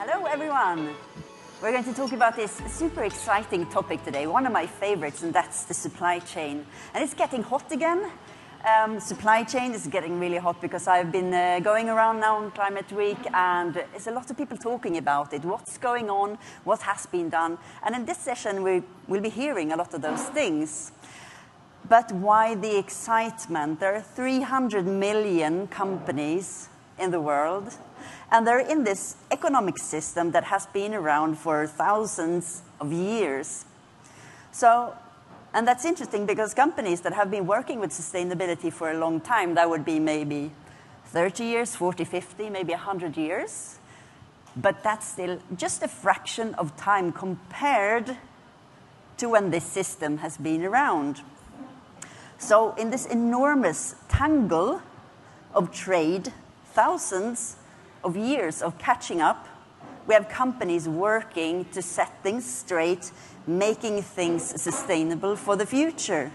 Hello, everyone. We're going to talk about this super exciting topic today, one of my favorites, and that's the supply chain. And it's getting hot again. Supply chain is getting really hot because I've been going around now on Climate Week, and there's a lot of people talking about it, what's going on, what has been done. And in this session, we'll be hearing a lot of those things. But why the excitement? There are 300 million companies in the world, and they're in this economic system that has been around for thousands of years. And that's interesting because companies that have been working with sustainability for a long time, that would be maybe 30 years, 40, 50, maybe 100 years. But that's still just a fraction of time compared to when this system has been around. So in this enormous tangle of trade, thousands of years of catching up, we have companies working to set things straight, making things sustainable for the future.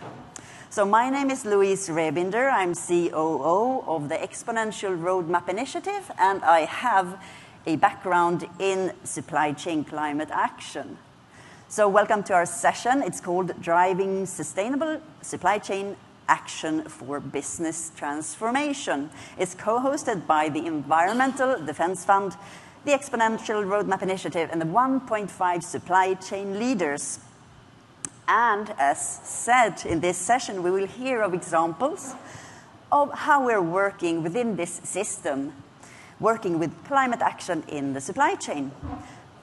So my name is Louise Rebinder. I'm COO of the Exponential Roadmap Initiative, and I have a background in supply chain climate action. So welcome to our session. It's called Driving Sustainable Supply Chain Action for Business Transformation. It's co-hosted by the Environmental Defense Fund, the Exponential Roadmap Initiative, and the 1.5 supply chain leaders. And as said, in this session, we will hear of examples of how we're working within this system, working with climate action in the supply chain.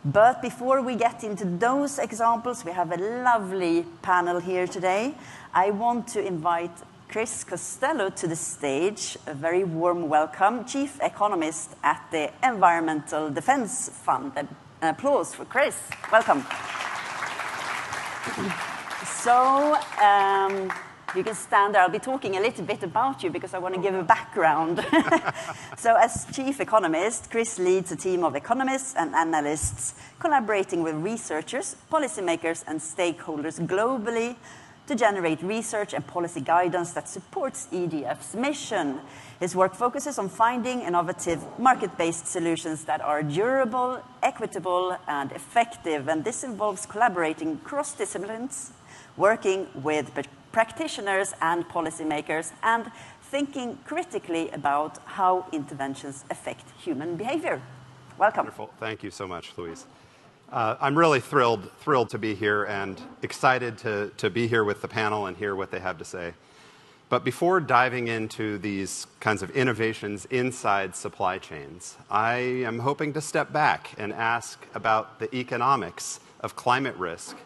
But before we get into those examples, we have a lovely panel here today. I want to invite Chris Costello to the stage. A very warm welcome, Chief Economist at the Environmental Defense Fund. An applause for Chris. Welcome. So you can stand there. I'll be talking a little bit about you because I want to give a background. So as Chief Economist, Chris leads a team of economists and analysts collaborating with researchers, policymakers, and stakeholders globally to generate research and policy guidance that supports EDF's mission. His work focuses on finding innovative, market-based solutions that are durable, equitable, and effective. And this involves collaborating across disciplines, working with practitioners and policymakers, and thinking critically about how interventions affect human behavior. Welcome. Wonderful. Thank you so much, Louise. I'm really thrilled to be here and excited to be here with the panel and hear what they have to say. But before diving into these kinds of innovations inside supply chains, I am hoping to step back and ask about the economics of climate risk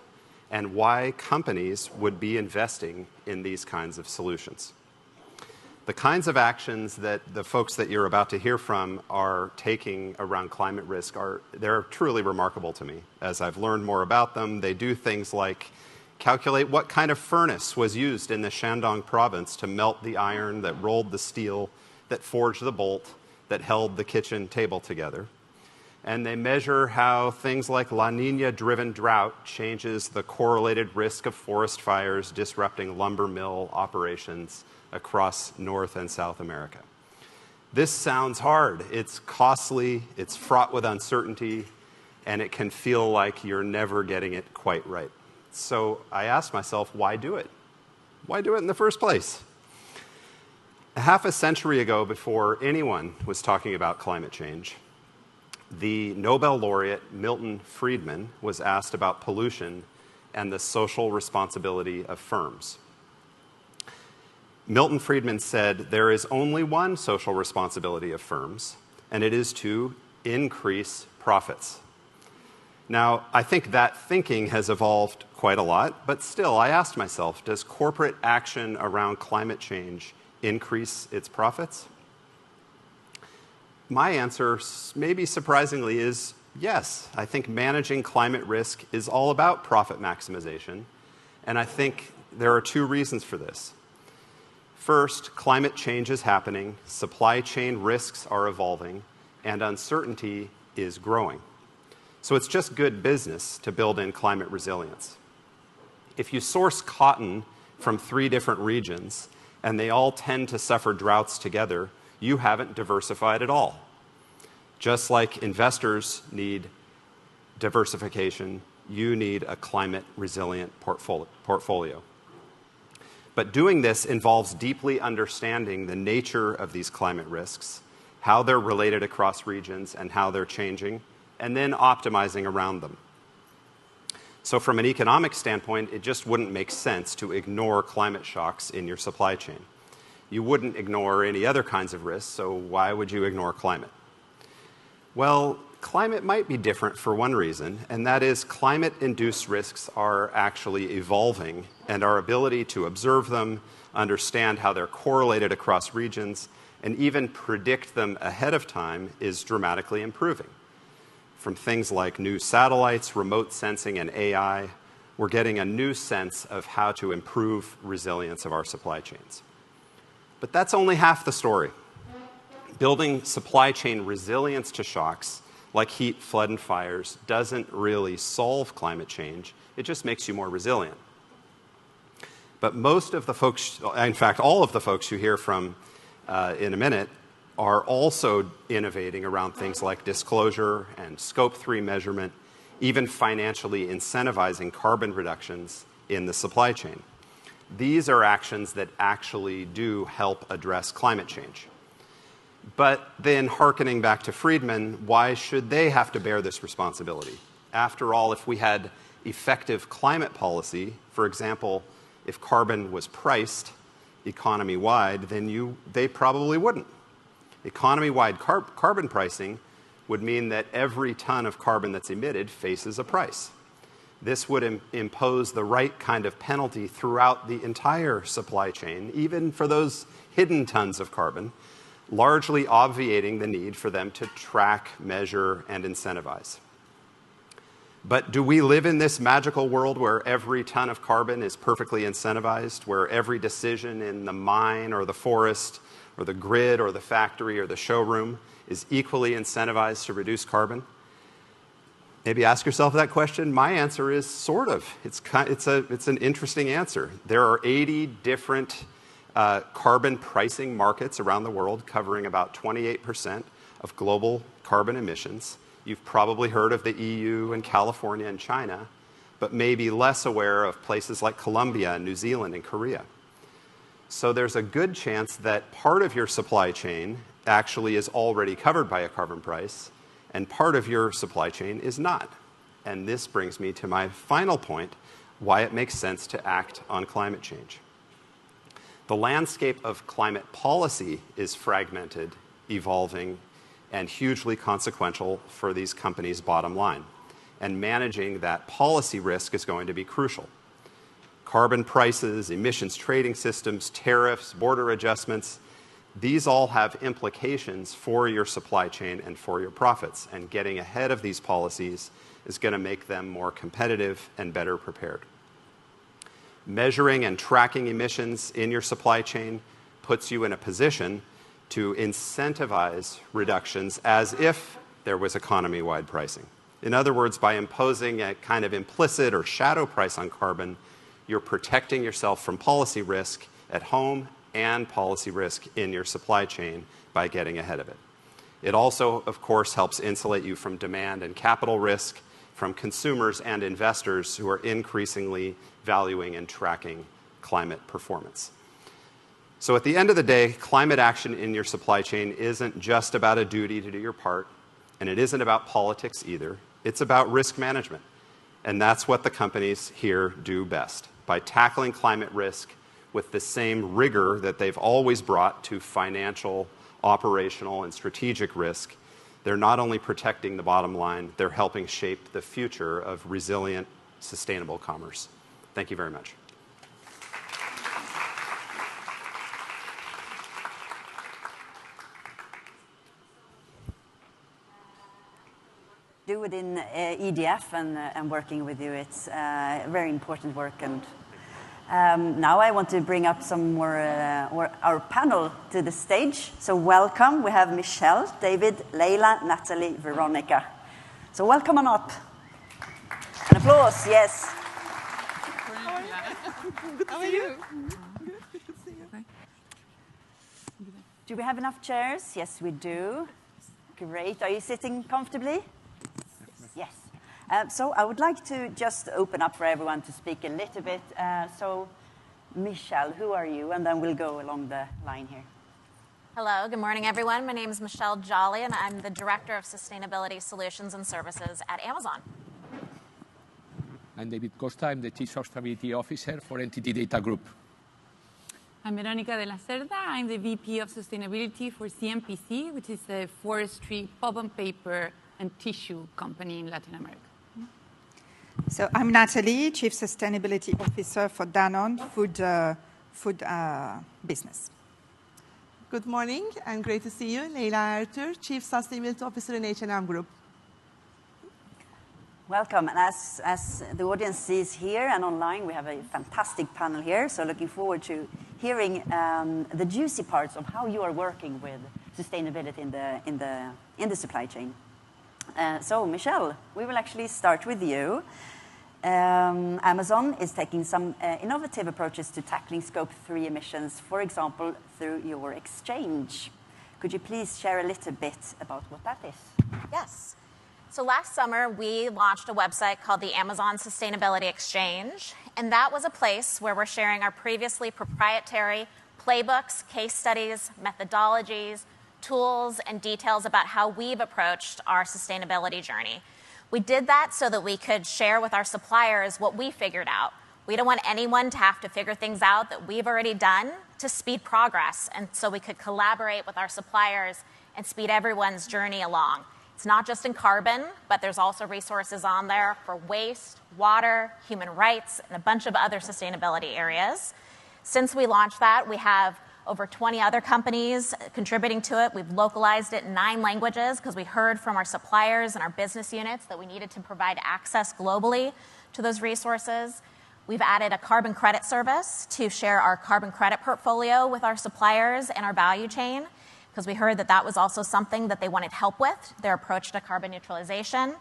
and why companies would be investing in these kinds of solutions. The kinds of actions that the folks that you're about to hear from are taking around climate risk they're truly remarkable to me. As I've learned more about them, they do things like calculate what kind of furnace was used in the Shandong province to melt the iron that rolled the steel, that forged the bolt, that held the kitchen table together. And they measure how things like La Nina-driven drought changes the correlated risk of forest fires disrupting lumber mill operations across North and South America. This sounds hard. It's costly, it's fraught with uncertainty, and it can feel like you're never getting it quite right. So I asked myself, why do it? Why do it in the first place? Half a century ago, before anyone was talking about climate change, the Nobel laureate Milton Friedman was asked about pollution and the social responsibility of firms. Milton Friedman said, there is only one social responsibility of firms, and it is to increase profits. Now, I think that thinking has evolved quite a lot, but still, I asked myself, does corporate action around climate change increase its profits? My answer, maybe surprisingly, is yes. I think managing climate risk is all about profit maximization, and I think there are two reasons for this. First, climate change is happening, supply chain risks are evolving, and uncertainty is growing. So it's just good business to build in climate resilience. If you source cotton from 3 different regions, and they all tend to suffer droughts together, you haven't diversified at all. Just like investors need diversification, you need a climate resilient portfolio. But doing this involves deeply understanding the nature of these climate risks, how they're related across regions and how they're changing, and then optimizing around them. So from an economic standpoint, it just wouldn't make sense to ignore climate shocks in your supply chain. You wouldn't ignore any other kinds of risks, so why would you ignore climate? Well, climate might be different for one reason, and that is climate-induced risks are actually evolving, and our ability to observe them, understand how they're correlated across regions, and even predict them ahead of time is dramatically improving. From things like new satellites, remote sensing, and AI, we're getting a new sense of how to improve resilience of our supply chains. But that's only half the story. Building supply chain resilience to shocks, like heat, flood, and fires, doesn't really solve climate change. It just makes you more resilient. But most of the folks, in fact, all of the folks you hear from in a minute, are also innovating around things like disclosure and Scope 3 measurement, even financially incentivizing carbon reductions in the supply chain. These are actions that actually do help address climate change. But then, hearkening back to Friedman, why should they have to bear this responsibility? After all, if we had effective climate policy, for example, if carbon was priced economy-wide, then they probably wouldn't. Economy-wide carbon pricing would mean that every ton of carbon that's emitted faces a price. This would impose the right kind of penalty throughout the entire supply chain, even for those hidden tons of carbon, largely obviating the need for them to track, measure, and incentivize. But do we live in this magical world where every ton of carbon is perfectly incentivized, where every decision in the mine or the forest or the grid or the factory or the showroom is equally incentivized to reduce carbon? Maybe ask yourself that question. My answer is sort of. It's an interesting answer. There are 80 different carbon pricing markets around the world covering about 28% of global carbon emissions. You've probably heard of the EU and California and China, but maybe less aware of places like Colombia and New Zealand and Korea. So there's a good chance that part of your supply chain actually is already covered by a carbon price, and part of your supply chain is not. And this brings me to my final point, why it makes sense to act on climate change. The landscape of climate policy is fragmented, evolving, and hugely consequential for these companies' bottom line. And managing that policy risk is going to be crucial. Carbon prices, emissions trading systems, tariffs, border adjustments, these all have implications for your supply chain and for your profits. And getting ahead of these policies is going to make them more competitive and better prepared. Measuring and tracking emissions in your supply chain puts you in a position to incentivize reductions as if there was economy-wide pricing. In other words, by imposing a kind of implicit or shadow price on carbon, you're protecting yourself from policy risk at home and policy risk in your supply chain by getting ahead of it. It also, of course, helps insulate you from demand and capital risk from consumers and investors who are increasingly valuing and tracking climate performance. So at the end of the day, climate action in your supply chain isn't just about a duty to do your part, and it isn't about politics either. It's about risk management. And that's what the companies here do best. By tackling climate risk with the same rigor that they've always brought to financial, operational, and strategic risk, they're not only protecting the bottom line, they're helping shape the future of resilient, sustainable commerce. Thank you very much. Do within EDF and working with you, it's very important work. And now I want to bring up some more our panel to the stage. So welcome. We have Michelle, David, Leila, Natalie, Veronica. So welcome on up. An applause, yes. How are you? Good to see you. Do we have enough chairs? Yes, we do. Great. Are you sitting comfortably? Yes. So I would like to just open up for everyone to speak a little bit. So Michelle, who are you? And then we'll go along the line here. Hello, good morning, everyone. My name is Michelle Jolly, and I'm the Director of Sustainability Solutions and Services at Amazon. I'm David Costa. I'm the Chief Sustainability Officer for Entity Data Group. I'm Veronica de la Cerda. I'm the VP of Sustainability for CMPC, which is a forestry, pulp and paper, and tissue company in Latin America. So I'm Natalie, Chief Sustainability Officer for Danone food business. Good morning, and great to see you. Leyla Ertur, Chief Sustainability Officer in H&M Group. Welcome. And as the audience sees here and online, we have a fantastic panel here. So looking forward to hearing the juicy parts of how you are working with sustainability in the supply chain. So Michelle, we will actually start with you. Amazon is taking some innovative approaches to tackling Scope 3 emissions, for example, through your exchange. Could you please share a little bit about what that is? Yes. So last summer, we launched a website called the Amazon Sustainability Exchange, and that was a place where we're sharing our previously proprietary playbooks, case studies, methodologies, tools, and details about how we've approached our sustainability journey. We did that so that we could share with our suppliers what we figured out. We don't want anyone to have to figure things out that we've already done to speed progress, and so we could collaborate with our suppliers and speed everyone's journey along. It's not just in carbon, but there's also resources on there for waste, water, human rights, and a bunch of other sustainability areas. Since we launched that, we have over 20 other companies contributing to it. We've localized it in 9 languages because we heard from our suppliers and our business units that we needed to provide access globally to those resources. We've added a carbon credit service to share our carbon credit portfolio with our suppliers and our value chain, because we heard that that was also something that they wanted help with, their approach to carbon neutralization.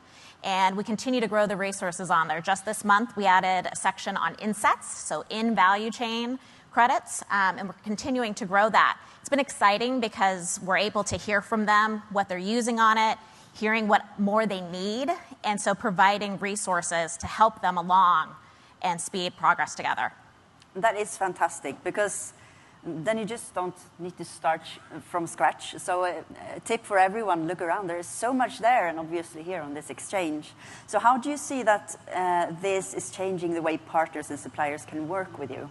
And we continue to grow the resources on there. Just this month, we added a section on insets, so in value chain credits, and we're continuing to grow that. It's been exciting because we're able to hear from them what they're using on it, hearing what more they need, and so providing resources to help them along and speed progress together. That is fantastic, because then you just don't need to start from scratch. So a tip for everyone, look around. There is so much there, and obviously here on this exchange. So how do you see that this is changing the way partners and suppliers can work with you?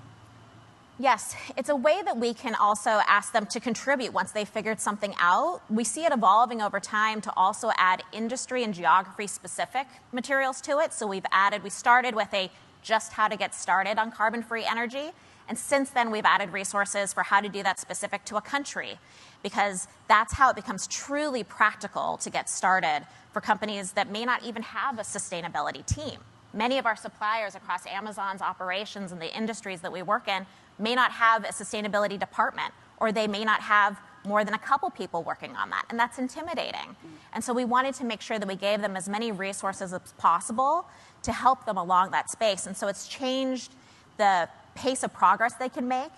Yes, it's a way that we can also ask them to contribute once they've figured something out. We see it evolving over time to also add industry and geography-specific materials to it. So we started with a just how to get started on carbon-free energy. And since then, we've added resources for how to do that specific to a country, because that's how it becomes truly practical to get started for companies that may not even have a sustainability team. Many of our suppliers across Amazon's operations and the industries that we work in may not have a sustainability department, or they may not have more than a couple people working on that, and that's intimidating. And so we wanted to make sure that we gave them as many resources as possible to help them along that space. And so it's changed the pace of progress they can make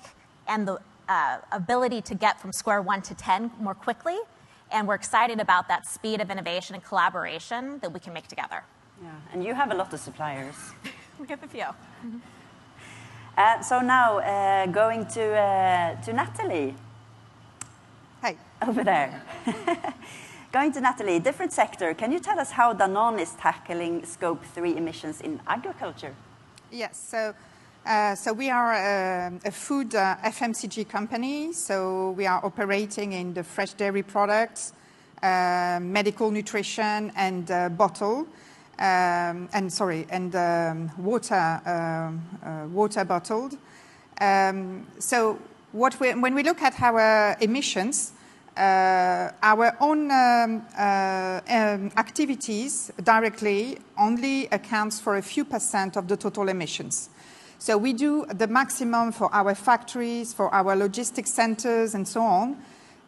and the ability to get from square 1 to 10 more quickly. And we're excited about that speed of innovation and collaboration that we can make together. Yeah, and you have a lot of suppliers. We have a few. So now going to Natalie. Hi. Over there. Going to Natalie, different sector. Can you tell us how Danone is tackling Scope 3 emissions in agriculture? Yes. So we are a food FMCG company. So we are operating in the fresh dairy products, medical nutrition, and bottle. Water bottled. So when we look at our emissions, our own activities directly only accounts for a few % of the total emissions. So we do the maximum for our factories, for our logistics centers, and so on.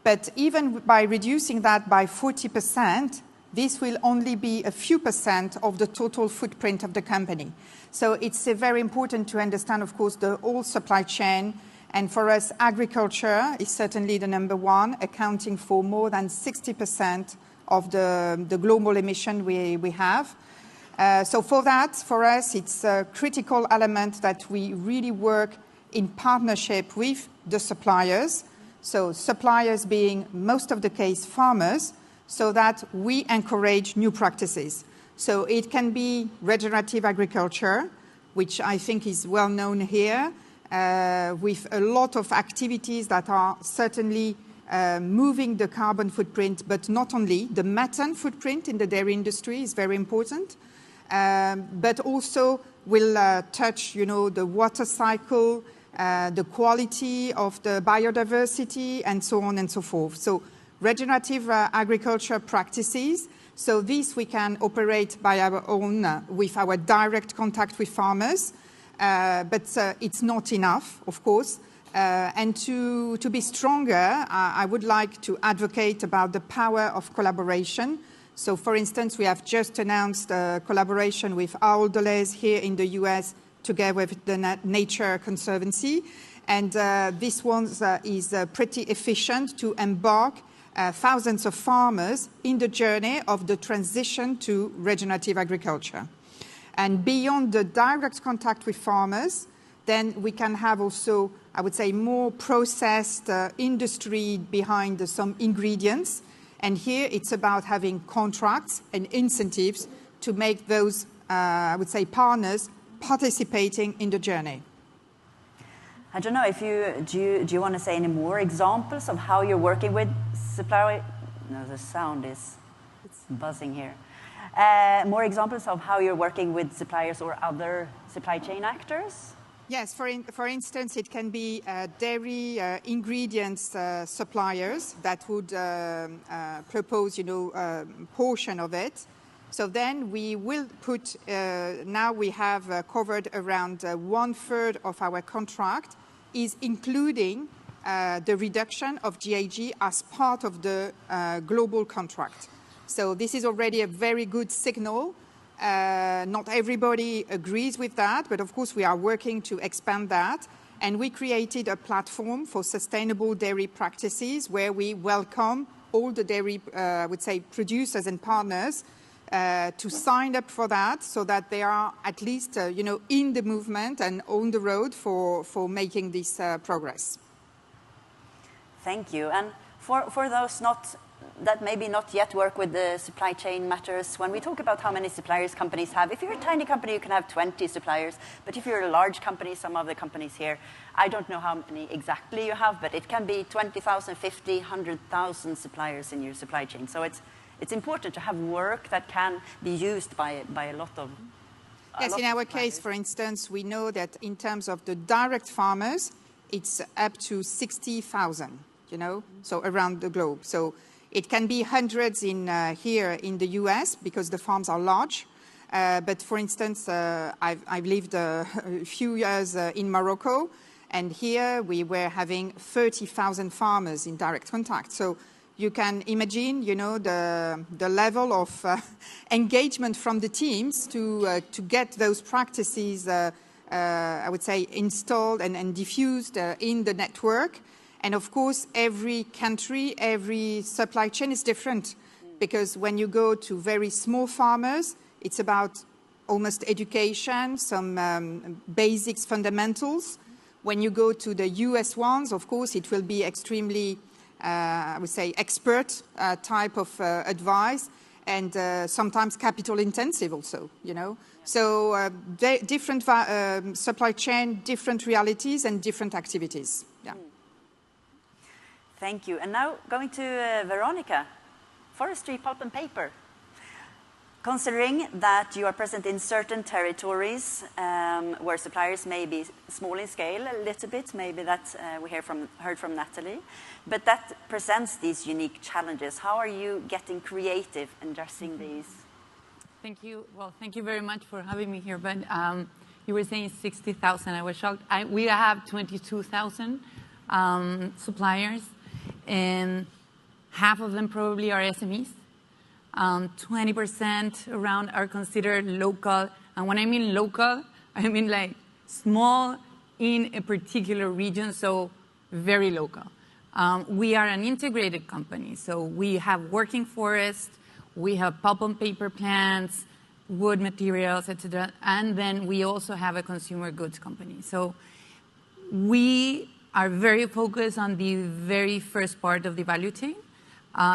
But even by reducing that by 40%, this will only be a few % of the total footprint of the company. So it's very important to understand, of course, the whole supply chain. And for us, agriculture is certainly the number one, accounting for more than 60% of the global emission we have. So for that, for us, it's a critical element that we really work in partnership with the suppliers. So suppliers being most of the case farmers, so that we encourage new practices. So it can be regenerative agriculture, which I think is well known here, with a lot of activities that are certainly moving the carbon footprint, but not only. The methane footprint in the dairy industry is very important, but also will touch, the water cycle, the quality of the biodiversity, and so on and so forth. So regenerative agriculture practices. So this we can operate by our own with our direct contact with farmers, but it's not enough, of course. And to be stronger, I would like to advocate about the power of collaboration. So, for instance, we have just announced a collaboration with Owl Deleuze here in the US, together with the Nature Conservancy. And this one is pretty efficient to embark thousands of farmers in the journey of the transition to regenerative agriculture. And beyond the direct contact with farmers, then we can have also, I would say, more processed industry behind some ingredients. And here it's about having contracts and incentives to make those, I would say, partners participating in the journey. I don't know if do you want to say any more examples of how you're working with supplier? No, the sound is buzzing here. More examples of how you're working with suppliers or other supply chain actors? Yes, for instance, it can be dairy ingredients suppliers that would propose, a portion of it. So then we will put, now we have covered around 1/3 of our contract is including the reduction of GHG as part of the global contract. So this is already a very good signal. Not everybody agrees with that, but of course we are working to expand that. And we created a platform for sustainable dairy practices where we welcome all the dairy, I would say, producers and partners to sign up for that, so that they are at least, in the movement and on the road for making this progress. Thank you. And for those that maybe not yet work with the supply chain matters, when we talk about how many suppliers companies have, if you're a tiny company, you can have 20 suppliers. But if you're a large company, some of the companies here, I don't know how many exactly you have, but it can be 20,000, 50, 100,000 suppliers in your supply chain. So it's important to have work that can be used by a lot of Yes, in our case, for instance, we know that in terms of the direct farmers, it's up to 60,000, so around the globe. So it can be hundreds here in the US because the farms are large. But for instance, I've lived a few years in Morocco, and here we were having 30,000 farmers in direct contact. So you can imagine, the level of engagement from the teams to get those practices, I would say, installed and diffused in the network. And of course, every country, every supply chain is different, because when you go to very small farmers, it's about almost education, some basics, fundamentals. When you go to the US ones, of course, it will be extremely, I would say, expert type of advice, and sometimes capital intensive also, So different supply chain, different realities and different activities. Yeah. Thank you. And now going to Veronica, forestry, pulp and paper. Considering that you are present in certain territories where suppliers may be small in scale a little bit, maybe that we heard from Natalie, but that presents these unique challenges. How are you getting creative in addressing these? Thank you. Well, thank you very much for having me here. But you were saying 60,000. I was shocked. We have 22,000 suppliers, and half of them probably are SMEs. 20% around are considered local. And when I mean local, I mean like small in a particular region, so very local. We are an integrated company, so we have working forests, we have pulp and paper plants, wood materials, etc., and then we also have a consumer goods company. So we are very focused on the very first part of the value chain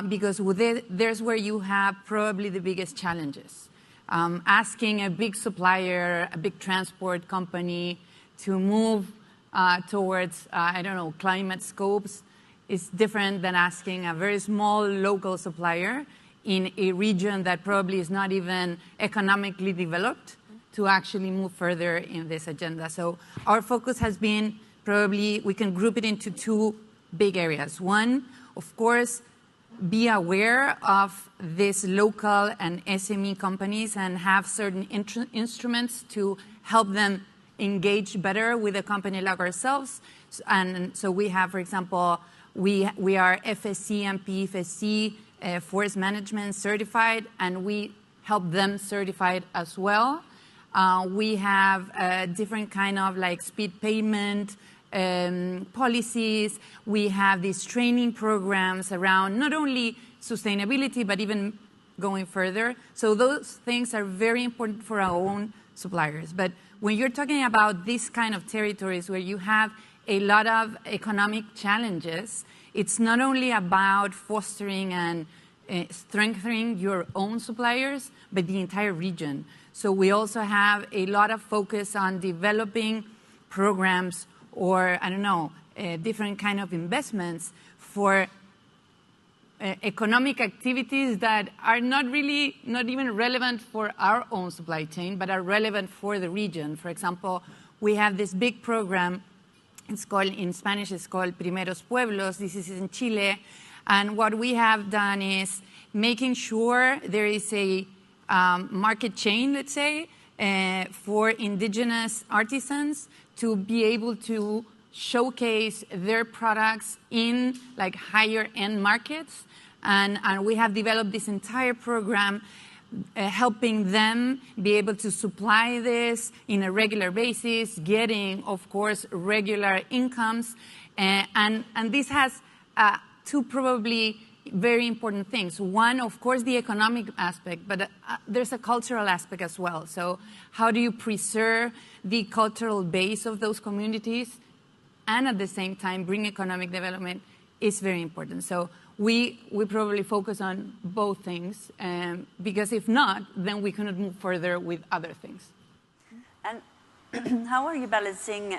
because there's where you have probably the biggest challenges. Asking a big supplier, a big transport company to move towards, I don't know, climate scopes is different than asking a very small local supplier in a region that probably is not even economically developed to actually move further in this agenda. So our focus has been probably, we can group it into two big areas. One, of course, be aware of these local and SME companies and have certain instruments to help them engage better with a company like ourselves. And so we have, for example, we are FSC and PFSC forest management certified, and we help them certified as well. We have different kind of like speed payment policies. We have these training programs around not only sustainability, but even going further. So those things are very important for our own suppliers. But when you're talking about these kind of territories where you have a lot of economic challenges, it's not only about fostering and strengthening your own suppliers, but the entire region. So we also have a lot of focus on developing programs or, I don't know, different kind of investments for economic activities that are not even relevant for our own supply chain, but are relevant for the region. For example, we have this big program. It's called, in Spanish, it's called Primeros Pueblos. This is in Chile. And what we have done is making sure there is a market chain, let's say, for indigenous artisans to be able to showcase their products in like higher end markets. And we have developed this entire program helping them be able to supply this in a regular basis, getting, of course, regular incomes. And this has two probably very important things. One, of course, the economic aspect, but there's a cultural aspect as well. So how do you preserve the cultural base of those communities and at the same time bring economic development is very important. So we probably focus on both things, because if not, then we cannot move further with other things. And how are you balancing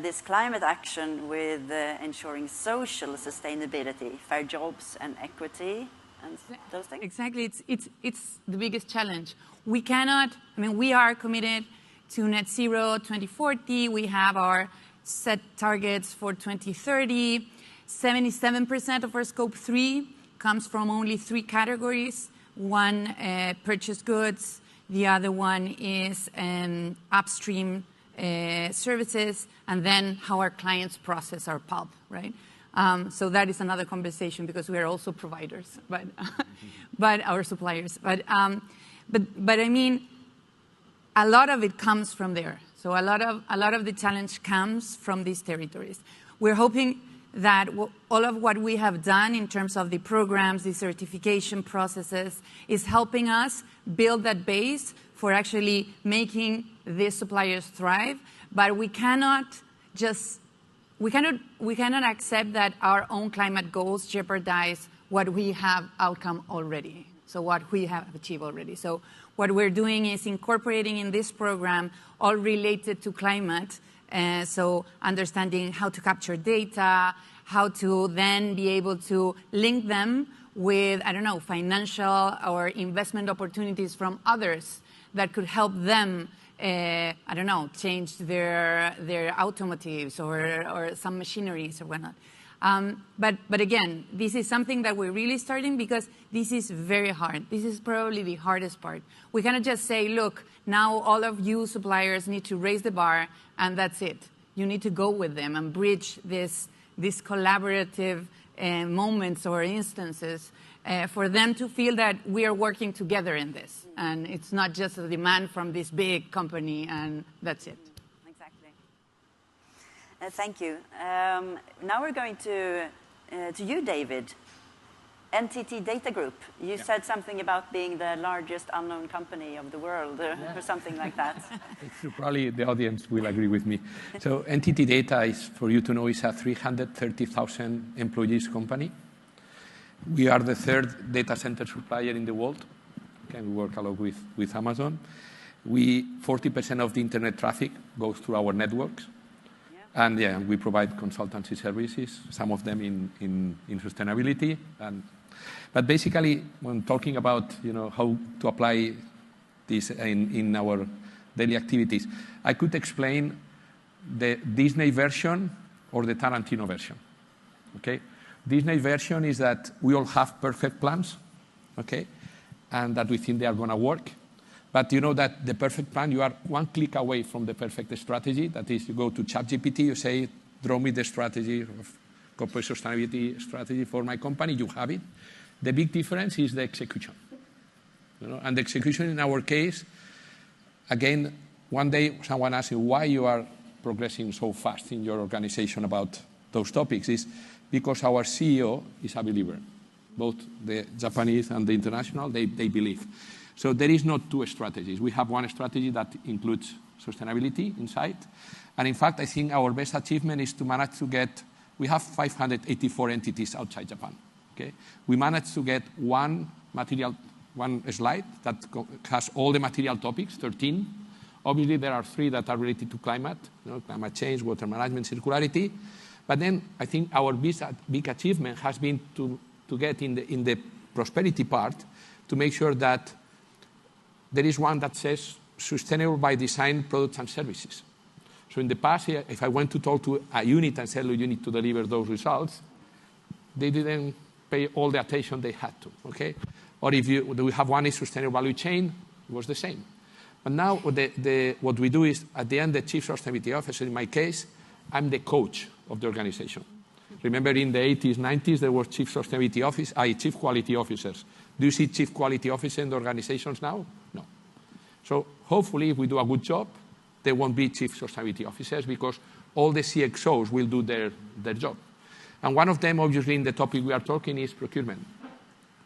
this climate action with ensuring social sustainability, fair jobs and equity and those things? Exactly. It's the biggest challenge. We cannot, I mean, we are committed to net zero 2040. We have our set targets for 2030. 77% of our scope 3 comes from only 3 categories. One, purchased goods. The other one is upstream services, and then how our clients process our pulp, right? So that is another conversation because we are also providers, but our suppliers. But I mean, a lot of it comes from there. So a lot of the challenge comes from these territories. We're hoping that all of what we have done in terms of the programs, the certification processes, is helping us build that base for actually making these suppliers thrive. But we cannot accept that our own climate goals jeopardize what we have outcome already. So what we have achieved already. So what we're doing is incorporating in this program all related to climate. So understanding how to capture data, how to then be able to link them with, I don't know, financial or investment opportunities from others that could help them, I don't know, change their automotives or some machineries or whatnot. But again, this is something that we're really starting because this is very hard. This is probably the hardest part. We cannot just say, look, now all of you suppliers need to raise the bar and that's it. You need to go with them and bridge these collaborative moments or instances for them to feel that we are working together in this. And it's not just a demand from this big company and that's it. Exactly. Thank you. Now we're going to to you, David. NTT Data Group. You said something about being the largest unknown company of the world, or something like that. Probably the audience will agree with me. So NTT Data is, for you to know, is a 330,000 employees company. We are the third data center supplier in the world. Okay, we work a lot with Amazon. 40% of the internet traffic goes through our networks. And we provide consultancy services, some of them in sustainability. But basically, when talking about how to apply this in our daily activities, I could explain the Disney version or the Tarantino version. Okay, Disney version is that we all have perfect plans, okay, and that we think they are going to work. But you know that the perfect plan, you are one click away from the perfect strategy. That is, you go to ChatGPT, you say, draw me the strategy of corporate sustainability strategy for my company. You have it. The big difference is the execution. And the execution in our case, again, one day someone asked you why you are progressing so fast in your organization about those topics. Is because our CEO is a believer. Both the Japanese and the international, they believe. So there is not two strategies. We have one strategy that includes sustainability inside. And in fact, I think our best achievement is to manage to get, we have 584 entities outside Japan. Okay? We managed to get one slide that has all the material topics, 13. Obviously, there are 3 that are related to climate, climate change, water management, circularity. But then I think our big achievement has been to get in the prosperity part to make sure that there is one that says sustainable by design products and services. So in the past, if I went to talk to a unit and said, you need to deliver those results, they didn't pay all the attention they had to, okay? Or if we have one is sustainable value chain, it was the same. But now what we do is, at the end, the chief sustainability officer, in my case, I'm the coach of the organization. Remember in the 80s, 90s, there was chief sustainability office, chief quality officers. Do you see chief quality officers in the organizations now? No. So hopefully, if we do a good job, there won't be chief sustainability officers because all the CXOs will do their job. And one of them, obviously, in the topic we are talking is procurement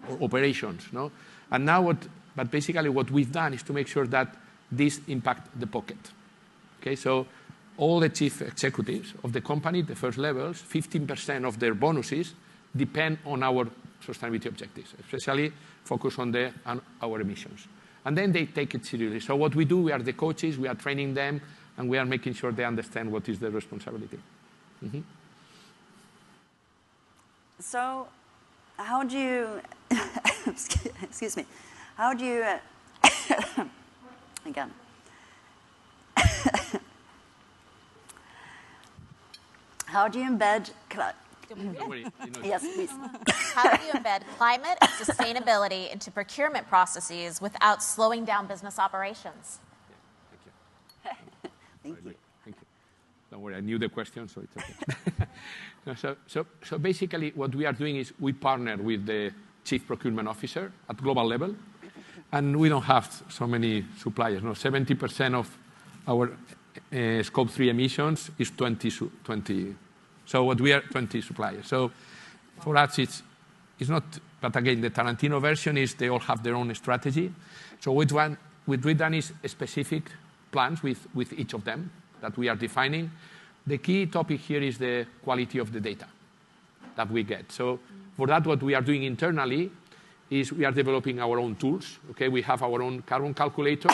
or operations. No? And now, but basically what we've done is to make sure that this impacts the pocket. Okay, so all the chief executives of the company, the first levels, 15% of their bonuses depend on our sustainability objectives, especially focus on our emissions. And then they take it seriously. So what we do, we are the coaches, we are training them, and we are making sure they understand what is their responsibility. Mm-hmm. So how do you, excuse me, how do you, again, how do you embed, yes, please. How do you embed climate and sustainability into procurement processes without slowing down business operations? Thank you. Thank you. Don't worry, I knew the question, so it's okay. So basically, what we are doing is we partner with the chief procurement officer at global level, and we don't have so many suppliers. 70% of our Scope 3 emissions is 20. So what we are 20 suppliers. So for us, it's not. But again, the Tarantino version is they all have their own strategy. So what we've done is specific plans with each of them that we are defining. The key topic here is the quality of the data that we get. So for that, what we are doing internally is we are developing our own tools. Okay, we have our own carbon calculator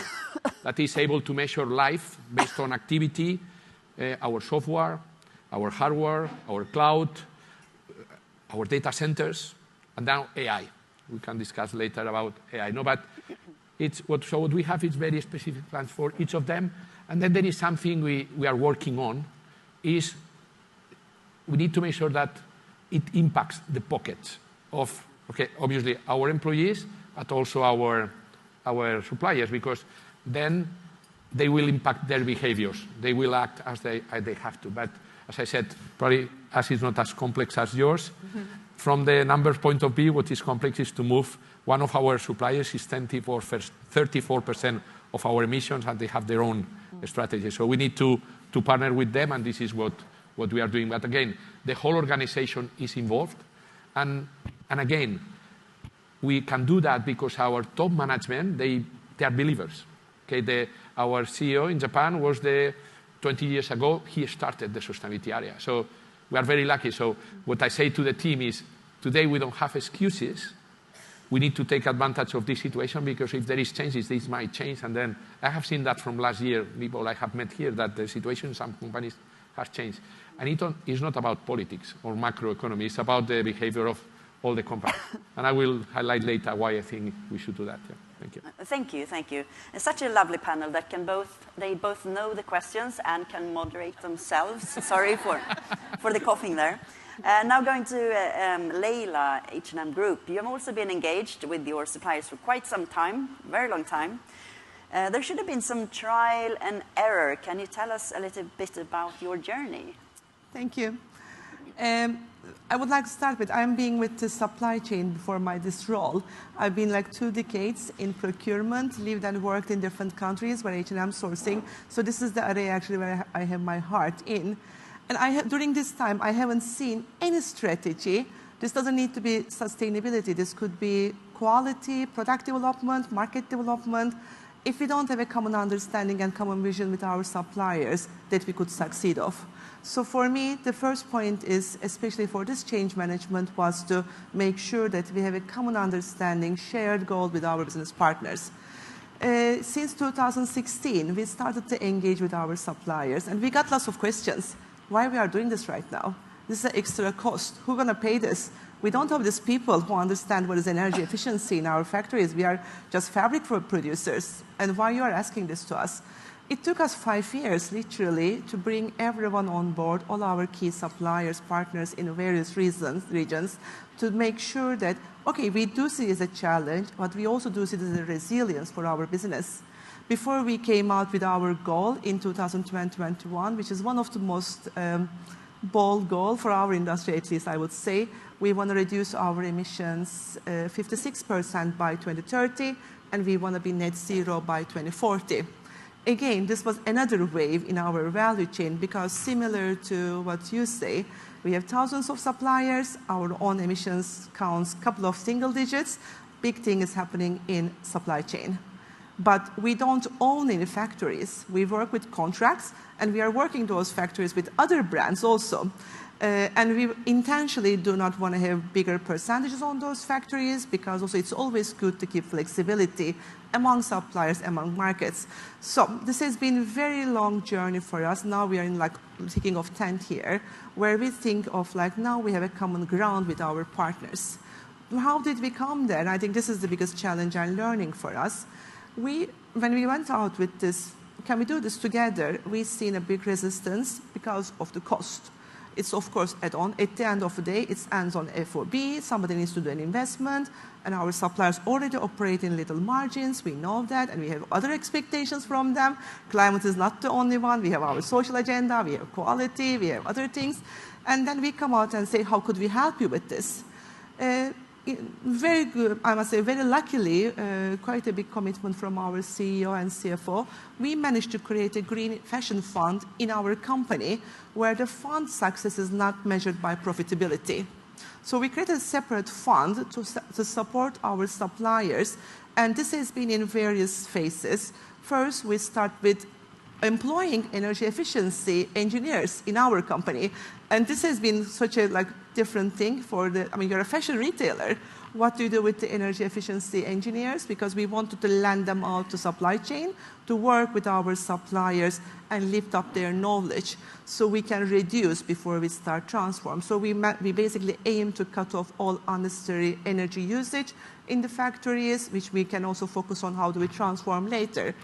that is able to measure life based on activity, our software, our hardware, our cloud, our data centers, and now AI. We can discuss later about AI. No, but what we have is very specific plans for each of them. And then there is something we are working on, is we need to make sure that it impacts the pockets of, obviously our employees, but also our suppliers, because then they will impact their behaviors. They will act as they have to. But as I said, probably as it's not as complex as yours. Mm-hmm. From the numbers point of view, what is complex is to move. One of our suppliers is 34% of our emissions, and they have their own strategy. So we need to partner with them, and this is what what we are doing. But again, the whole organization is involved. And again, we can do that because our top management, they are believers. Okay, our CEO in Japan was 20 years ago, he started the sustainability area. So we are very lucky. So what I say to the team is, today we don't have excuses. We need to take advantage of this situation because if there is changes, this might change. And then I have seen that from last year, people I have met here, that the situation in some companies has changed. And it's not about politics or macroeconomy. It's about the behavior of all the companies. And I will highlight later why I think we should do that. Yeah. Thank you. Thank you, thank you. It's such a lovely panel that they both know the questions and can moderate themselves. Sorry for the coughing there. Now going to Leila, H&M Group. You have also been engaged with your suppliers for quite some time, very long time. There should have been some trial and error. Can you tell us a little bit about your journey? Thank you. I would like to start with, I'm being with the supply chain before this role. I've been like 2 decades in procurement, lived and worked in different countries where H&M sourcing. So this is the area actually where I have my heart in. And during this time, I haven't seen any strategy. This doesn't need to be sustainability. This could be quality, product development, market development. If we don't have a common understanding and common vision with our suppliers, that we could succeed of. So for me, the first point is, especially for this change management, was to make sure that we have a common understanding, shared goal with our business partners. Since 2016, we started to engage with our suppliers, and we got lots of questions. Why we are doing this right now? This is an extra cost. Who's going to pay this? We don't have these people who understand what is energy efficiency in our factories. We are just fabric producers. And why you are asking this to us? It took us 5 years, literally, to bring everyone on board, all our key suppliers, partners in various regions, to make sure that, okay, we do see it as a challenge, but we also do see it as a resilience for our business. Before we came out with our goal in 2021, which is one of the most bold goals for our industry, at least I would say, we want to reduce our emissions 56% by 2030, and we want to be net zero by 2040. Again, this was another wave in our value chain because similar to what you say, we have thousands of suppliers, our own emissions counts a couple of single digits. Big thing is happening in supply chain. But we don't own any factories. We work with contracts, and we are working those factories with other brands also. And we intentionally do not want to have bigger percentages on those factories because also it's always good to keep flexibility among suppliers, among markets. So this has been a very long journey for us. Now we are in like ticking of 10th year, where we think of like now we have a common ground with our partners. How did we come there? And I think this is the biggest challenge and learning for us. When we went out with this, can we do this together? We've seen a big resistance because of the cost. It's, of course, add-on. At the end of the day, it ends on FOB. Somebody needs to do an investment, and our suppliers already operate in little margins. We know that, and we have other expectations from them. Climate is not the only one. We have our social agenda. We have quality. We have other things. And then we come out and say, how could we help you with this? Very good, I must say, very luckily, quite a big commitment from our CEO and CFO. We managed to create a green fashion fund in our company where the fund success is not measured by profitability. So we created a separate fund to support our suppliers, and this has been in various phases. First, we start with employing energy efficiency engineers in our company. And this has been such a different thing you're a fashion retailer. What do you do with the energy efficiency engineers? Because we wanted to lend them out to supply chain to work with our suppliers and lift up their knowledge so we can reduce before we start transform. So we basically aim to cut off all unnecessary energy usage in the factories, which we can also focus on how do we transform later.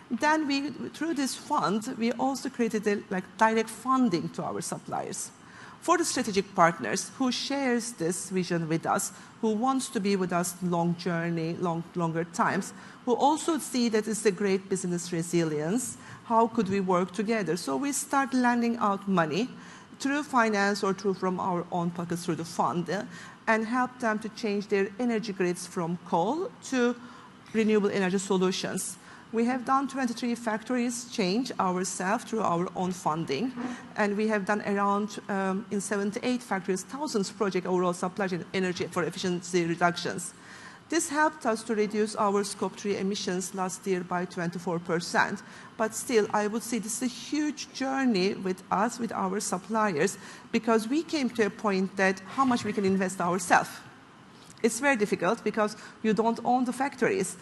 Then through this fund, we also created direct funding to our suppliers. For the strategic partners who shares this vision with us, who wants to be with us long journey, longer times, who also see that it's a great business resilience, how could we work together? So we start lending out money through finance or from our own pockets through the fund and help them to change their energy grids from coal to renewable energy solutions. We have done 23 factories change ourselves through our own funding, and we have done around, in 78 factories, thousands of project overall supply chain energy for efficiency reductions. This helped us to reduce our Scope 3 emissions last year by 24%. But still, I would say this is a huge journey with us, with our suppliers, because we came to a point that how much we can invest ourselves. It's very difficult because you don't own the factories.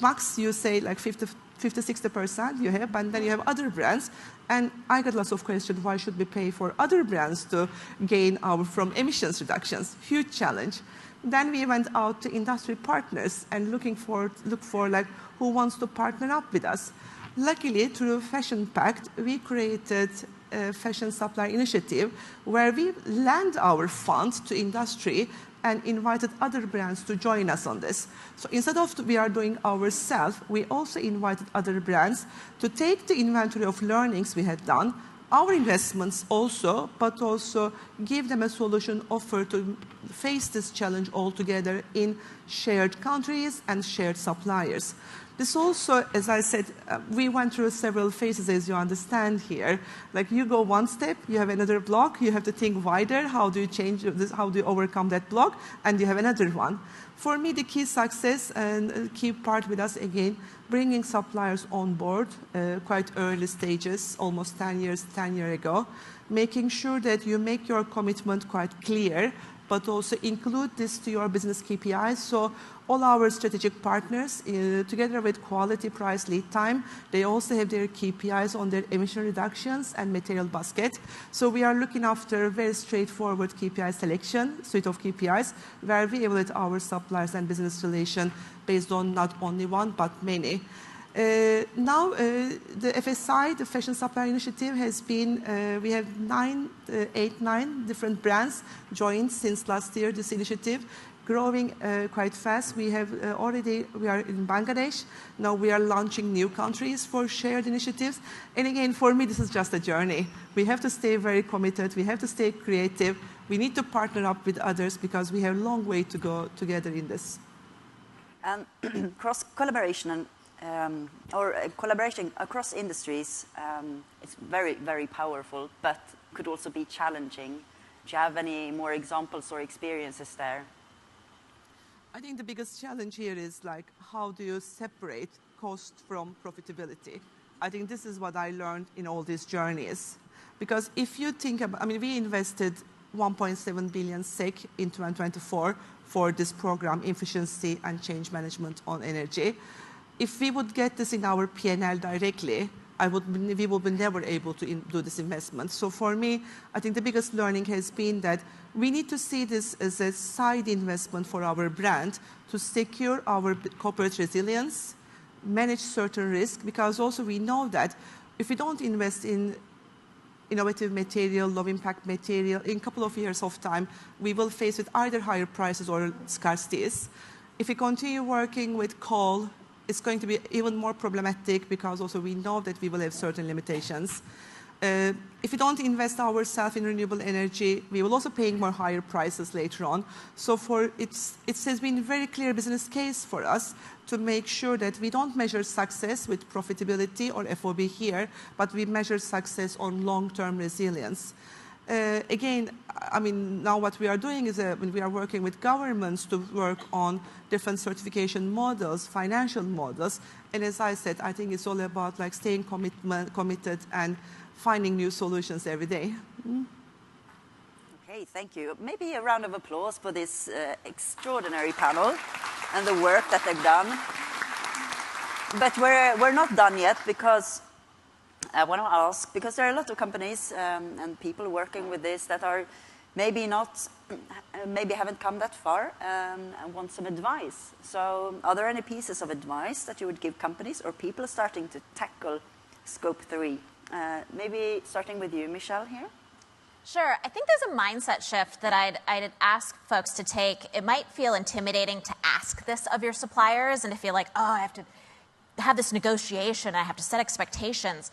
Max, you say like 50, 60% you have, but then you have other brands. And I get lots of questions, why should we pay for other brands to gain from emissions reductions? Huge challenge. Then we went out to industry partners and look for like who wants to partner up with us. Luckily, through Fashion Pact, we created a Fashion Supplier Initiative where we lend our funds to industry and invited other brands to join us on this. So instead of we are doing ourselves, we also invited other brands to take the inventory of learnings we had done, our investments also, but also give them a solution offer to face this challenge all together in shared countries and shared suppliers. This also, as I said, we went through several phases, as you understand here. Like you go one step, you have another block, you have to think wider, how do you change this, how do you overcome that block, and you have another one. For me, the key success and key part with us, again, bringing suppliers on board, quite early stages, almost 10 years ago, making sure that you make your commitment quite clear, but also include this to your business KPIs. So all our strategic partners, together with quality, price, lead time, they also have their KPIs on their emission reductions and material basket. So we are looking after very straightforward KPI selection, suite of KPIs, where we evaluate our suppliers and business relation based on not only one, but many. Now, the FSI, the Fashion Supplier Initiative, has been, we have 9 different brands joined since last year, this initiative, growing quite fast. We are in Bangladesh. Now we are launching new countries for shared initiatives. And again, for me, this is just a journey. We have to stay very committed. We have to stay creative. We need to partner up with others because we have a long way to go together in this. And cross-collaboration or collaboration across industries, it's very, very powerful, but could also be challenging. Do you have any more examples or experiences there? I think the biggest challenge here is like, how do you separate cost from profitability? I think this is what I learned in all these journeys. Because if you think about, I mean, we invested 1.7 billion SEK in 2024 for this program, efficiency and change management on energy. If we would get this in our P&L directly, we would be never able to do this investment. So for me, I think the biggest learning has been that we need to see this as a side investment for our brand to secure our corporate resilience, manage certain risk, because also we know that if we don't invest in innovative material, low impact material, in a couple of years of time, we will face with either higher prices or scarcities. If we continue working with coal, it's going to be even more problematic because also we know that we will have certain limitations. If we don't invest ourselves in renewable energy, we will also pay more higher prices later on. So it has been a very clear business case for us to make sure that we don't measure success with profitability or FOB here, but we measure success on long-term resilience. Again, I mean, now what we are doing is when we are working with governments to work on different certification models, financial models. And as I said, I think it's all about like staying committed and finding new solutions every day. Okay, thank you. Maybe a round of applause for this extraordinary panel and the work that they've done. But we're not done yet because I want to ask, because there are a lot of companies and people working with this that are maybe haven't come that far and want some advice. So are there any pieces of advice that you would give companies or people starting to tackle Scope 3? Maybe starting with you, Michelle, here. Sure. I think there's a mindset shift that I'd ask folks to take. It might feel intimidating to ask this of your suppliers and to feel like, oh, I have to have this negotiation, I have to set expectations.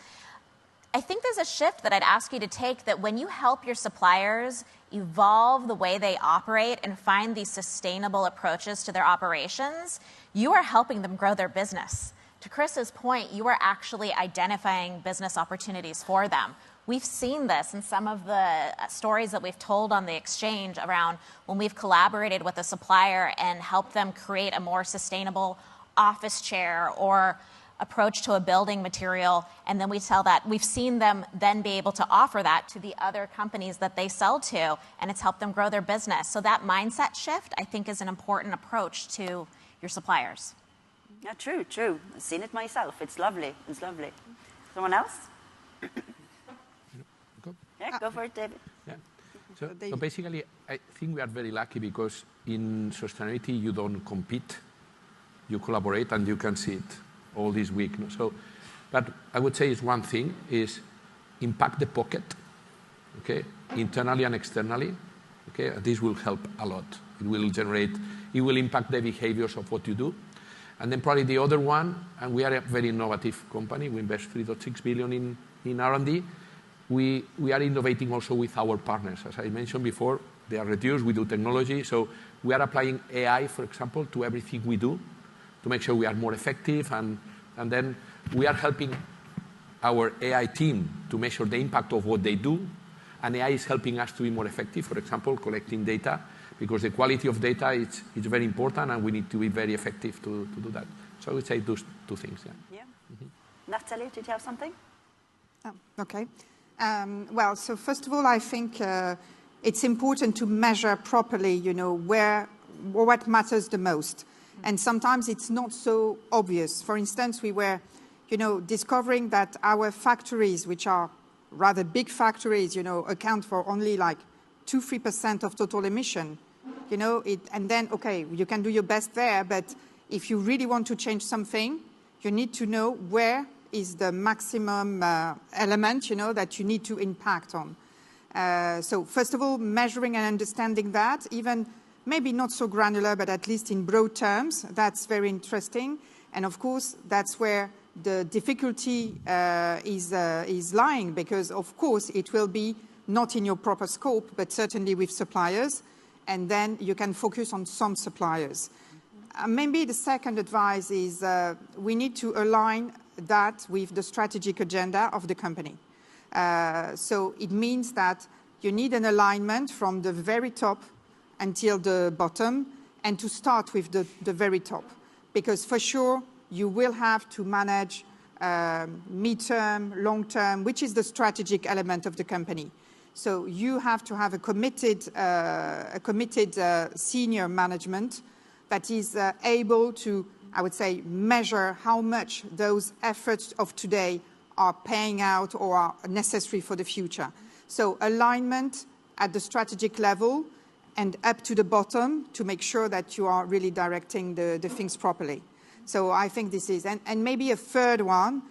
I think there's a shift that I'd ask you to take, that when you help your suppliers evolve the way they operate and find these sustainable approaches to their operations, you are helping them grow their business. to Chris's point, you are actually identifying business opportunities for them. We've seen this in some of the stories that we've told on the exchange around when we've collaborated with a supplier and helped them create a more sustainable office chair or approach to a building material, and then we sell that. We've seen them then be able to offer that to the other companies that they sell to, and it's helped them grow their business. So that mindset shift, I think, is an important approach to your suppliers. Yeah, true, true. I've seen it myself. It's lovely. It's lovely. Someone else? Yeah, go for it, David. Yeah. So basically, I think we are very lucky because in sustainability, you don't compete. You collaborate, and you can see it all this week. So, but I would say is one thing is impact the pocket, okay, internally and externally. Okay, this will help a lot. It will impact the behaviors of what you do. And then probably the other one, and we are a very innovative company. We invest 3.6 billion in R&D. We are innovating also with our partners. As I mentioned before, they are reduced. We do technology. So we are applying AI, for example, to everything we do to make sure we are more effective. And then we are helping our AI team to measure the impact of what they do. And AI is helping us to be more effective, for example, collecting data, because the quality of data is very important, and we need to be very effective to do that. So I would say those two things. Yeah. Yeah. Mm-hmm. Natalie, did you have something? Oh, okay. Well, so first of all, I think it's important to measure properly, what matters the most. And sometimes it's not so obvious. For instance, we were, discovering that our factories, which are rather big factories, account for only like 2-3% of total emission. And then, okay, you can do your best there, but if you really want to change something, you need to know where is the maximum element, that you need to impact on. So first of all, measuring and understanding that, even maybe not so granular, but at least in broad terms, that's very interesting. And of course, that's where the difficulty is lying, because of course it will be not in your proper scope, but certainly with suppliers. And then you can focus on some suppliers. Maybe the second advice is we need to align that with the strategic agenda of the company. So it means that you need an alignment from the very top until the bottom, and to start with the very top. Because for sure, you will have to manage mid-term, long-term, which is the strategic element of the company. So you have to have a committed senior management that is able to, I would say, measure how much those efforts of today are paying out or are necessary for the future. So alignment at the strategic level and up to the bottom to make sure that you are really directing the things properly. So I think this is, and maybe a third one,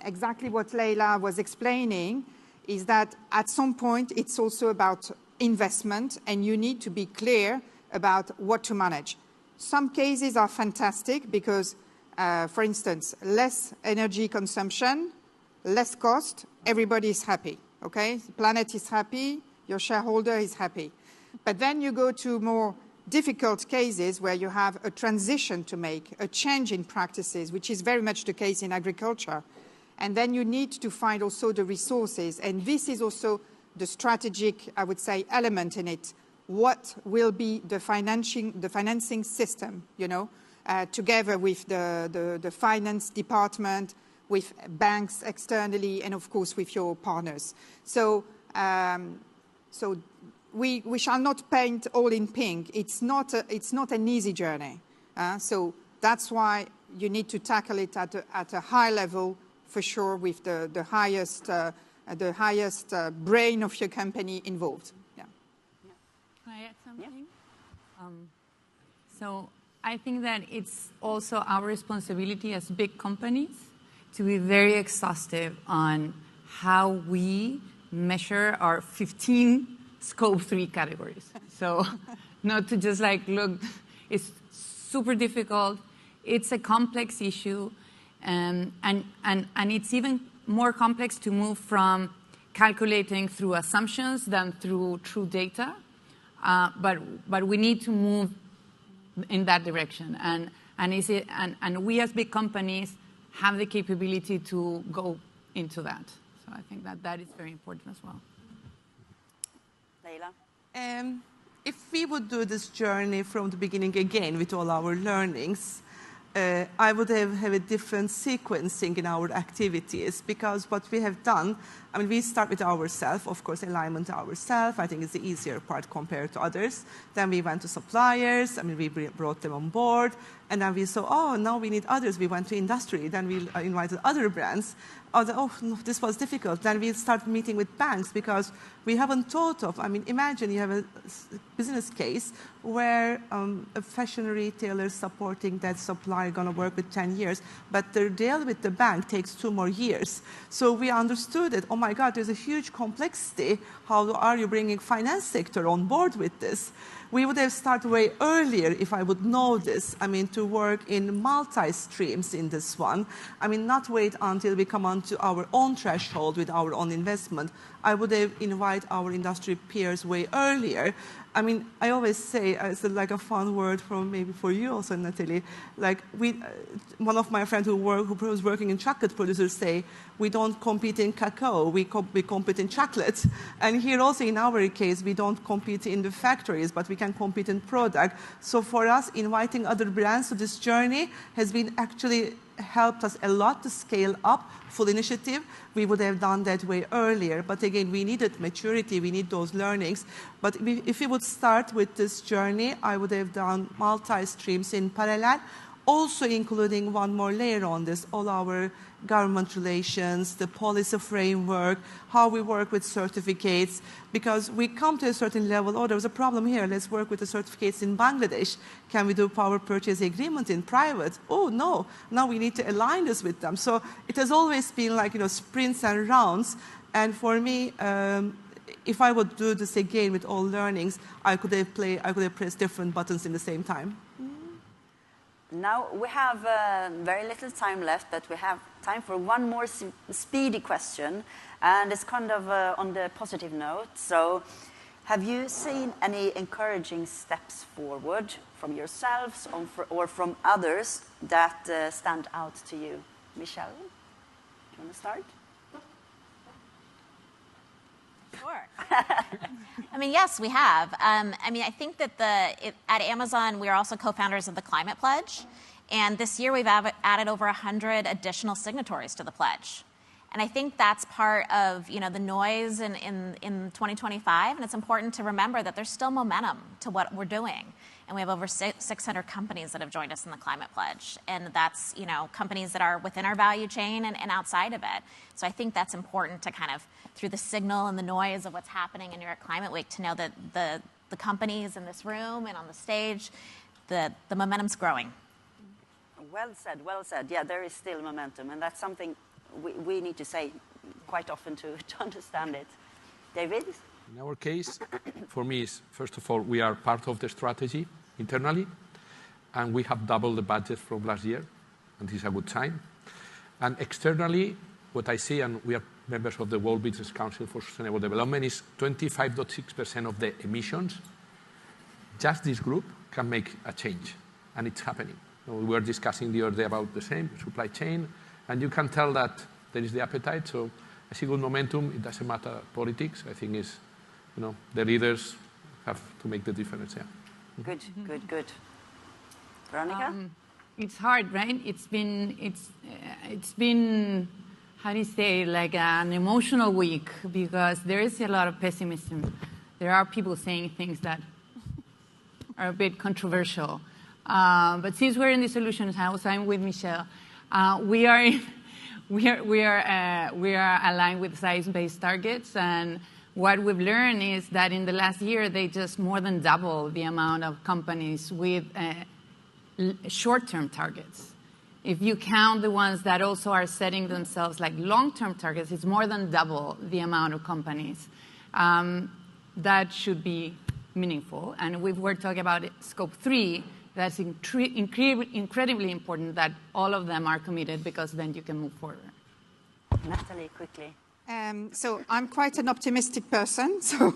exactly what Leila was explaining, is that at some point it's also about investment, and you need to be clear about what to manage. Some cases are fantastic because, for instance, less energy consumption, less cost, everybody is happy, okay? The planet is happy, your shareholder is happy. But then you go to more difficult cases where you have a transition to make, a change in practices, which is very much the case in agriculture. And then you need to find also the resources. And this is also the strategic, I would say, element in it. What will be the financing system, together with the finance department, with banks externally, and of course with your partners. So, we shall not paint all in pink. It's not an easy journey. So that's why you need to tackle it at a high level, for sure, with the highest brain of your company involved. Yeah. Can I add something? Yeah. So I think that it's also our responsibility as big companies to be very exhaustive on how we measure our 15 Scope 3 categories. So not to just look, it's super difficult. It's a complex issue. And it's even more complex to move from calculating through assumptions than through true data. But we need to move in that direction. And And we as big companies have the capability to go into that. So I think that is very important as well. Leila? If we would do this journey from the beginning again with all our learnings, I would have a different sequencing in our activities, because what we have done, I mean, we start with ourselves, of course, alignment ourselves. I think it's the easier part compared to others. Then we went to suppliers. I mean, we brought them on board. And then we saw, oh, now we need others. We went to industry. Then we invited other brands. Oh, no, this was difficult. Then we started meeting with banks, because we haven't thought of, I mean, imagine you have a business case where a fashion retailer supporting that supplier going to work with 10 years, but the deal with the bank takes 2 more years. So we understood it. Oh my God, there's a huge complexity. How are you bringing finance sector on board with this? We would have started way earlier if I would know this. I mean, to work in multi-streams in this one. I mean, not wait until we come onto our own threshold with our own investment. I would have invited our industry peers way earlier. I mean, I always say, it's like a fun word from maybe for you also, Natalie. Like one of my friends who was working in chocolate producers say, we don't compete in cacao, we compete in chocolate. And here also in our case, we don't compete in the factories, but we can compete in product. So for us, inviting other brands to this journey has been actually helped us a lot to scale up full initiative. We would have done that way earlier. But again, we needed maturity. We need those learnings. But if we would start with this journey, I would have done multi-streams in parallel, also including one more layer on this, all our government relations, the policy framework, how we work with certificates, because we come to a certain level, oh, there's a problem here, let's work with the certificates in Bangladesh. Can we do power purchase agreement in private? Oh, no, now we need to align this with them. So it has always been like, sprints and rounds. And for me, if I would do this again with all learnings, I could have pressed different buttons in the same time. Now we have very little time left, but we have time for one more speedy question, and it's kind of on the positive note. So, have you seen any encouraging steps forward from yourselves or from others that stand out to you? Michelle, do you want to start? Sure. I mean, yes, we have. I mean, I think that at Amazon, we are also co-founders of the Climate Pledge. And this year, we've added over 100 additional signatories to the pledge. And I think that's part of the noise in 2025. And it's important to remember that there's still momentum to what we're doing. And we have over 600 companies that have joined us in the Climate Pledge. And that's companies that are within our value chain and outside of it. So I think that's important to kind of, through the signal and the noise of what's happening in New York Climate Week, to know that the companies in this room and on the stage, the momentum's growing. Well said, well said. Yeah, there is still momentum, and that's something we need to say quite often to understand it. David? In our case, for me, first of all, we are part of the strategy internally, and we have doubled the budget from last year, and this is a good sign. And externally, what I see, and we are members of the World Business Council for Sustainable Development, is 25.6% of the emissions. Just this group can make a change, and it's happening. We were discussing the other day about the same supply chain, and you can tell that there is the appetite. So I see good momentum. It doesn't matter politics. I think it's, the leaders have to make the difference. Yeah. Good, good, good. Veronica? It's hard, right? It's been, how do you say, like an emotional week, because there is a lot of pessimism. There are people saying things that are a bit controversial. But since we're in the solutions house, I'm with Michelle. We are aligned with science-based targets, and what we've learned is that in the last year they just more than doubled the amount of companies with short-term targets. If you count the ones that also are setting themselves like long-term targets, it's more than double the amount of companies. That should be meaningful. And we were talking about scope 3. That's incredibly important that all of them are committed, because then you can move forward. Natalie, quickly. So I'm quite an optimistic person, so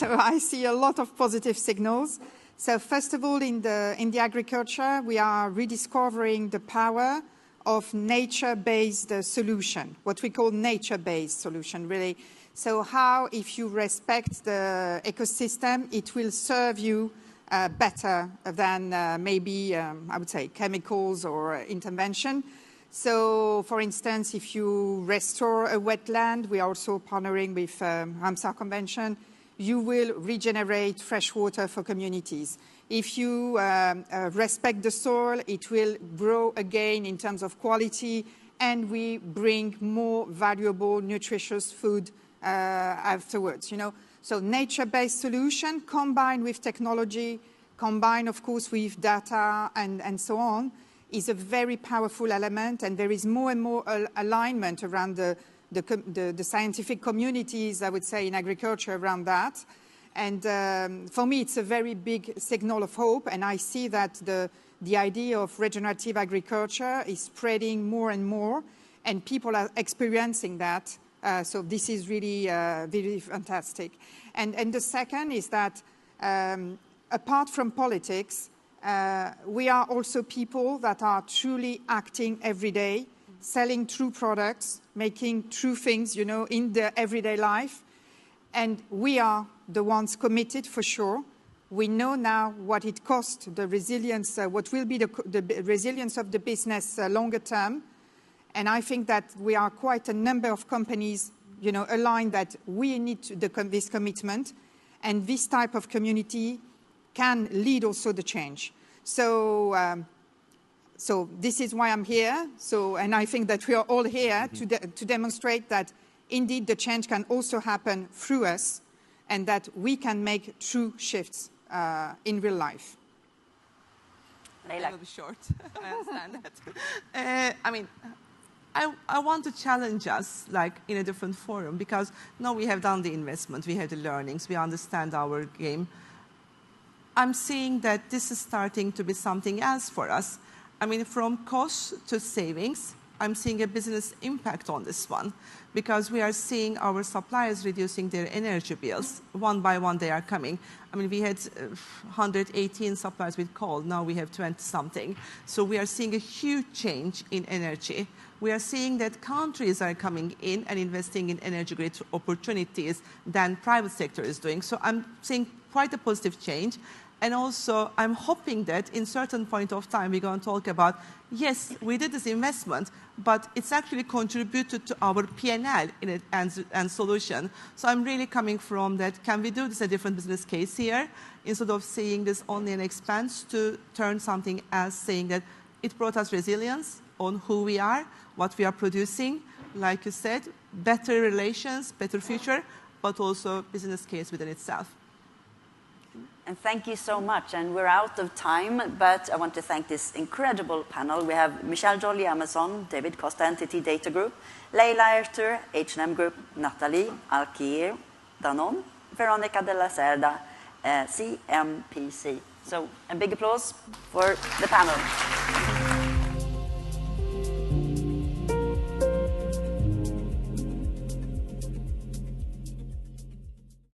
I see a lot of positive signals. So first of all, in the agriculture, we are rediscovering the power of nature-based solution, what we call nature-based solution, really. So how, if you respect the ecosystem, it will serve you better than maybe, I would say, chemicals or intervention. So, for instance, if you restore a wetland, we are also partnering with Ramsar Convention, you will regenerate fresh water for communities. If you respect the soil, it will grow again in terms of quality, and we bring more valuable, nutritious food afterwards, you know. So nature-based solution combined with technology, combined, of course, with data and so on, is a very powerful element, and there is more and more alignment around the scientific communities, I would say, in agriculture around that. And for me, it's a very big signal of hope, and I see that the idea of regenerative agriculture is spreading more and more, and people are experiencing that. So this is really, really fantastic. And the second is that apart from politics, we are also people that are truly acting every day, selling true products, making true things, you know, in the everyday life. And we are the ones committed for sure. We know now what it costs, the resilience, what will be the resilience of the business longer term. And I think that we are quite a number of companies, you know, aligned that we need this commitment, and this type of community can lead also the change. So, so this is why I'm here. So, and I think that we are all here to demonstrate that indeed the change can also happen through us, and that we can make true shifts in real life. A little bit short. I understand that. I mean, I want to challenge us, like, in a different forum, because now we have done the investment, we have the learnings, we understand our game. I'm seeing that this is starting to be something else for us. I mean, from cost to savings, I'm seeing a business impact on this one, because we are seeing our suppliers reducing their energy bills. One by one, they are coming. I mean, we had 118 suppliers with coal. Now we have 20-something. So we are seeing a huge change in energy. We are seeing that countries are coming in and investing in energy grid opportunities than private sector is doing. So I'm seeing quite a positive change. And also, I'm hoping that in certain point of time, we're going to talk about, yes, we did this investment, but it's actually contributed to our P&L and solution. So I'm really coming from that, can we do this a different business case here, instead of seeing this only an expense, to turn something as saying that it brought us resilience on who we are, what we are producing, like you said, better relations, better future, but also business case within itself. And thank you so much. And we're out of time, but I want to thank this incredible panel. We have Michelle Joly, Amazon, David Costa, Entity Data Group, Leila Ertur, H&M Group, Nathalie Alquier, Danone, Veronica de la Cerda, CMPC. So a big applause for the panel.